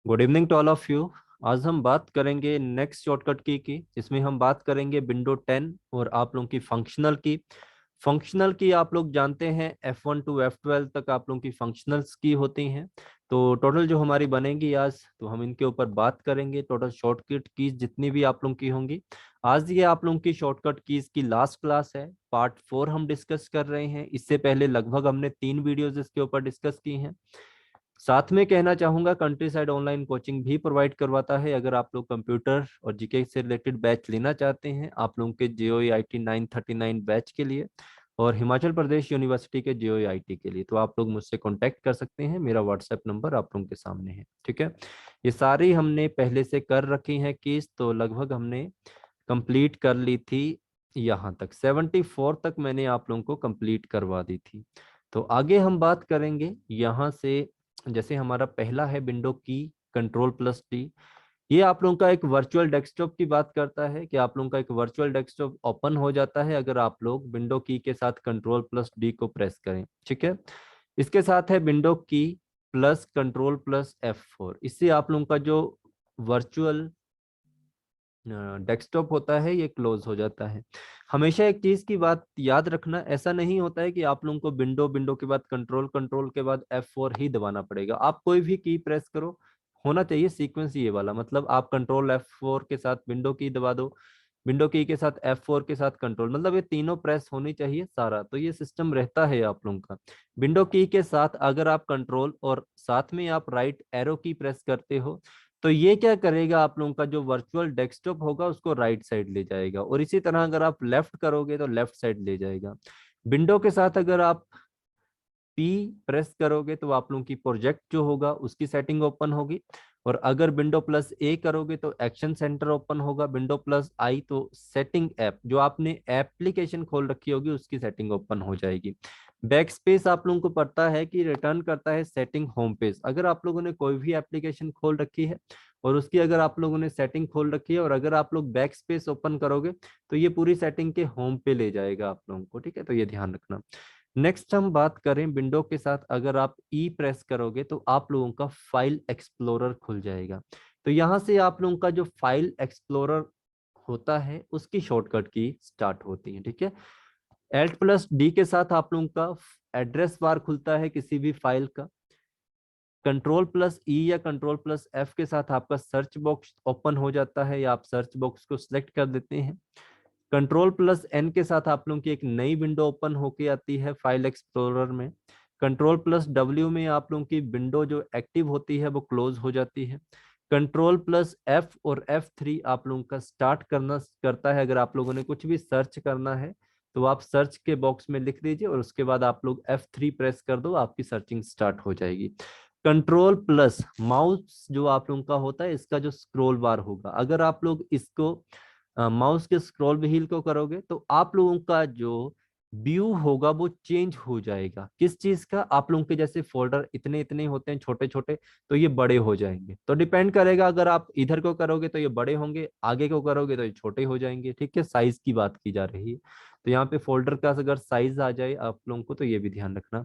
Good evening to all of you. आज हम बात करेंगे नेक्स्ट शॉर्टकट की जिसमें हम बात करेंगे विंडो 10 और आप लोगों की फंक्शनल की आप लोग जानते हैं F1 टू F12 तक आप लोगों की फंक्शनल्स की होती हैं। तो टोटल जो हमारी बनेगी आज, तो हम इनके ऊपर बात करेंगे। टोटल शॉर्टकट कीज जितनी भी आप लोगों की होंगी, आज ये आप लोगों की शॉर्टकट कीज की लास्ट क्लास है। पार्ट 4 हम डिस्कस कर रहे हैं। इससे पहले लगभग हमने 3 वीडियोज इसके ऊपर डिस्कस की हैं। साथ में कहना चाहूंगा, कंट्री साइड ऑनलाइन कोचिंग भी प्रोवाइड करवाता है। अगर आप लोग कंप्यूटर और जीके से रिलेटेड बैच लेना चाहते हैं, आप लोगों के JOE IT 939 बैच के लिए और हिमाचल प्रदेश यूनिवर्सिटी के JOE IT के लिए, तो आप लोग मुझसे कांटेक्ट कर सकते हैं। मेरा व्हाट्सएप नंबर आप लोगों के सामने है। ठीक है, ये सारी हमने पहले से कर रखी है केस, तो लगभग हमने कंप्लीट कर ली थी। यहाँ तक 74 तक मैंने आप लोगों को कंप्लीट करवा दी थी। तो आगे हम बात करेंगे यहाँ से। जैसे हमारा पहला है विंडो की Ctrl+D। ये आप लोगों का एक वर्चुअल डेस्कटॉप की बात करता है कि आप लोगों का एक वर्चुअल डेस्कटॉप ओपन हो जाता है अगर आप लोग विंडो की के साथ Ctrl+D को प्रेस करें। ठीक है, इसके साथ है विंडो की प्लस Ctrl+F4। इससे आप लोगों का जो वर्चुअल डेस्कटॉप होता है ये क्लोज हो जाता है। हमेशा एक चीज की बात याद रखना, ऐसा नहीं होता है कि आप लोगों को विंडो विंडो के बाद कंट्रोल कंट्रोल के बाद F4 ही दबाना पड़ेगा। आप कोई भी की प्रेस करो, होना चाहिए सीक्वेंस ये वाला। मतलब आप कंट्रोल F4 के साथ विंडो की दबा दो, विंडो की के साथ F4 के साथ कंट्रोल, मतलब ये तीनों प्रेस होनी चाहिए सारा। तो ये सिस्टम रहता है आप लोगों का। विंडो की के साथ अगर आप कंट्रोल और साथ में आप राइट एरो की प्रेस करते हो, तो ये क्या करेगा, आप लोगों का जो वर्चुअल डेस्कटॉप होगा उसको राइट साइड ले जाएगा। और इसी तरह अगर आप लेफ्ट करोगे तो लेफ्ट साइड ले जाएगा। विंडो के साथ अगर आप पी प्रेस करोगे तो आप लोगों की प्रोजेक्ट जो होगा उसकी सेटिंग ओपन होगी। और अगर विंडो+A करोगे तो एक्शन सेंटर ओपन होगा। विंडो+I तो सेटिंग ऐप, जो आपने एप्लीकेशन खोल रखी होगी उसकी सेटिंग ओपन हो जाएगी। बैक स्पेस आप लोगों को पता है कि रिटर्न करता है सेटिंग होम पेज। अगर आप लोगों ने कोई भी एप्लीकेशन खोल रखी है और उसकी अगर आप लोगों ने सेटिंग खोल रखी है और अगर आप लोग बैक स्पेस ओपन करोगे तो ये पूरी सेटिंग के होम पे ले जाएगा आप लोगों को। ठीक है, तो ये ध्यान रखना। नेक्स्ट हम बात करें विंडो के साथ अगर आप ई प्रेस करोगे तो आप लोगों का फाइल एक्सप्लोरर खुल जाएगा। तो यहाँ से आप लोगों का जो फाइल एक्सप्लोरर होता है उसकी शॉर्टकट की स्टार्ट होती है। ठीक है, Alt+D के साथ आप लोगों का एड्रेस बार खुलता है किसी भी फाइल का। Ctrl+E या Ctrl+F के साथ आपका सर्च बॉक्स ओपन हो जाता है या आप सर्च बॉक्स को सिलेक्ट कर देते हैं। Ctrl+N के साथ आप लोगों की एक नई विंडो ओपन होके आती है फाइल एक्सप्लोरर में। Ctrl+W में आप लोगों की विंडो जो एक्टिव होती है वो क्लोज हो जाती है। Ctrl+F और F3 आप लोगों का स्टार्ट करना करता है। अगर आप लोगों ने कुछ भी सर्च करना है तो आप सर्च के बॉक्स में लिख दीजिए और उसके बाद आप लोग F3 प्रेस कर दो, आपकी सर्चिंग स्टार्ट हो जाएगी। Ctrl+ माउस जो आप लोगों का होता है इसका जो स्क्रॉल बार होगा, अगर आप लोग इसको माउस के स्क्रॉल व्हील को करोगे तो आप लोगों का जो व्यू होगा वो चेंज हो जाएगा। किस चीज का, आप लोगों के जैसे फोल्डर इतने इतने होते हैं छोटे छोटे, तो ये बड़े हो जाएंगे। तो डिपेंड करेगा, अगर आप इधर को करोगे तो ये बड़े होंगे, आगे को करोगे तो ये छोटे हो जाएंगे। ठीक है, साइज की बात की जा रही है। तो यहाँ पे फोल्डर का अगर साइज आ जाए आप लोगों को तो ये भी ध्यान रखना।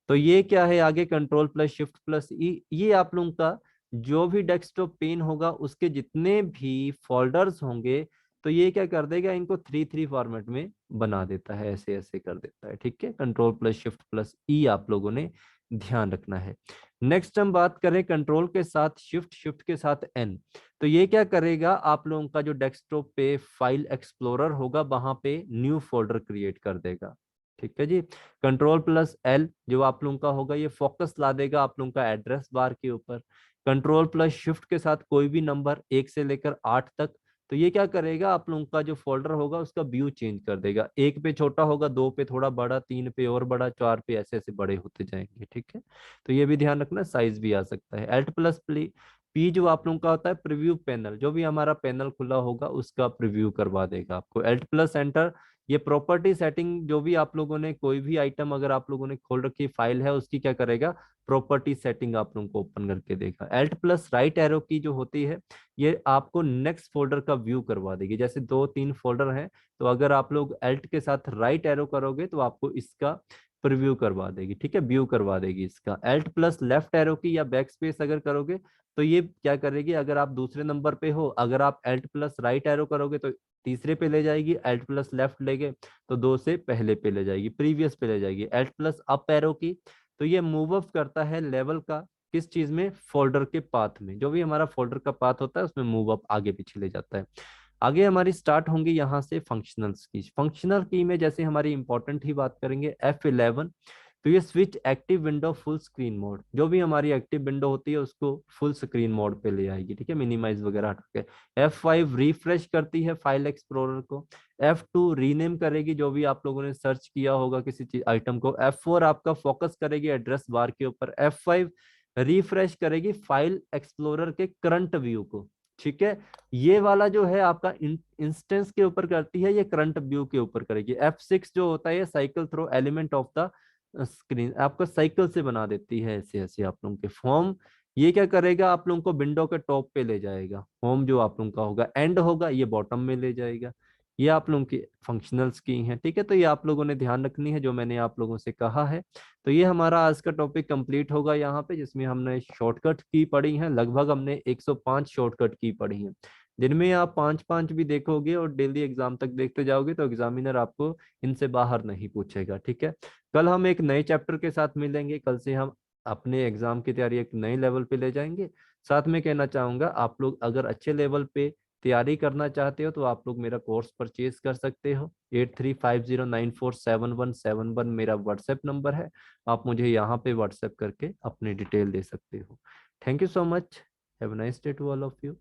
तो ये क्या है, आगे Ctrl+Shift+E, ये आप लोगों का जो भी डेस्कटॉप पेन होगा उसके जितने भी फोल्डर्स होंगे, तो ये क्या कर देगा, इनको 3 3 फॉर्मेट में बना देता है, ऐसे ऐसे कर देता है। ठीक है, Ctrl+Shift+E आप लोगों ने ध्यान रखना है। नेक्स्ट हम बात करें कंट्रोल के साथ शिफ्ट, शिफ्ट के साथ N। तो ये क्या करेगा, आप लोगों का जो डेस्कटॉप पे फाइल एक्सप्लोरर होगा वहां पे न्यू फोल्डर क्रिएट कर देगा। ठीक है जी। Ctrl+L जो आप लोगों का होगा ये फोकस ला देगा आप लोगों का एड्रेस बार के ऊपर। Ctrl+Shift के साथ कोई भी नंबर 1 से लेकर 8 तक, तो ये क्या करेगा, आप लोगों का जो फोल्डर होगा उसका व्यू चेंज कर देगा। 1 पे छोटा होगा, 2 पे थोड़ा बड़ा, 3 पे और बड़ा, 4 पे ऐसे ऐसे बड़े होते जाएंगे। ठीक है, तो ये भी ध्यान रखना, साइज भी आ सकता है। Alt+P जो आप लोगों का होता है प्रीव्यू पैनल, जो भी हमारा पैनल खुला होगा उसका प्रीव्यू करवा देगा आपको। Alt+Enter ये प्रॉपर्टी सेटिंग, जो भी आप लोगों ने कोई भी आइटम अगर आप लोगों ने खोल रखी फाइल है उसकी क्या करेगा, प्रॉपर्टी सेटिंग आप लोगों को ओपन करके देगा। Alt+Right एरो की जो होती है ये आपको नेक्स्ट फोल्डर का व्यू करवा देगी। जैसे 2 3 फोल्डर हैं, तो अगर आप लोग Alt के साथ राइट एरो करोगे तो आपको इसका प्रीव्यू करवा देगी, ठीक है, व्यू करवा देगी इसका। एल्ट प्लस लेफ्ट एरो की या बैक स्पेस अगर करोगे तो ये क्या करेगी, अगर आप दूसरे नंबर पे हो, अगर आप एल्ट प्लस राइट एरो करोगे तो तीसरे पे ले जाएगी, एल्ट प्लस लेफ्ट लेगे तो दो से पहले पे ले जाएगी, प्रीवियस पे ले जाएगी। एल्ट प्लस अप एरो की तो ये मूव अप करता है लेवल का, किस चीज में, फोल्डर के पाथ में, जो भी हमारा फोल्डर का पाथ होता है उसमें मूव अप आगे पीछे ले जाता है। आगे हमारी स्टार्ट होंगी यहाँ से फंक्शनल्स की। फंक्शनल की में जैसे हमारी इंपॉर्टेंट ही बात करेंगे F11, तो ये switch active window full screen mode, जो भी हमारी एक्टिव विंडो होती है उसको फुल स्क्रीन मोड पे ले आएगी, ठीक है, मिनिमाइज वगैरह हटा के। F5 रिफ्रेश करती है फाइल एक्सप्लोरर को। F2 रीनेम करेगी जो भी आप लोगों ने सर्च किया होगा किसी चीज आइटम को। F4 आपका फोकस करेगी एड्रेस बार के ऊपर। F5 रिफ्रेश करेगी फाइल एक्सप्लोरर के करंट व्यू को, ठीक है। ये वाला जो है आपका इंस्टेंस के ऊपर करती है, ये करंट व्यू के ऊपर करेगी। F6 जो होता है cycle throw element of the screen, आपका साइकिल से बना देती है ऐसे ऐसे आप लोगों के फॉर्म। ये क्या करेगा, आप लोगों को विंडो के टॉप पे ले जाएगा, होम जो आप लोगों का होगा, एंड होगा ये बॉटम में ले जाएगा। ये आप लोगों की फंक्शनल्स की हैं, ठीक है। तो ये आप लोगों ने ध्यान रखनी है जो मैंने आप लोगों से कहा है। तो ये हमारा आज का टॉपिक कंप्लीट होगा यहाँ पे, जिसमें हमने शॉर्टकट की पढ़ी है, लगभग हमने 105 शॉर्टकट की पढ़ी है। दिन में आप 5-5 भी देखोगे और डेली एग्जाम तक देखते जाओगे तो एग्जामिनर आपको इनसे बाहर नहीं पूछेगा, ठीक है। कल हम एक नए चैप्टर के साथ मिलेंगे, कल से हम अपने एग्जाम की तैयारी एक नए लेवल पे ले जाएंगे। साथ में कहना चाहूंगा, आप लोग अगर अच्छे लेवल पे तैयारी करना चाहते हो तो आप लोग मेरा कोर्स परचेज कर सकते हो। 8350947171 मेरा व्हाट्सएप नंबर है, आप मुझे यहाँ पे व्हाट्सएप करके अपनी डिटेल दे सकते हो। Thank you so much, have a nice day to all of you.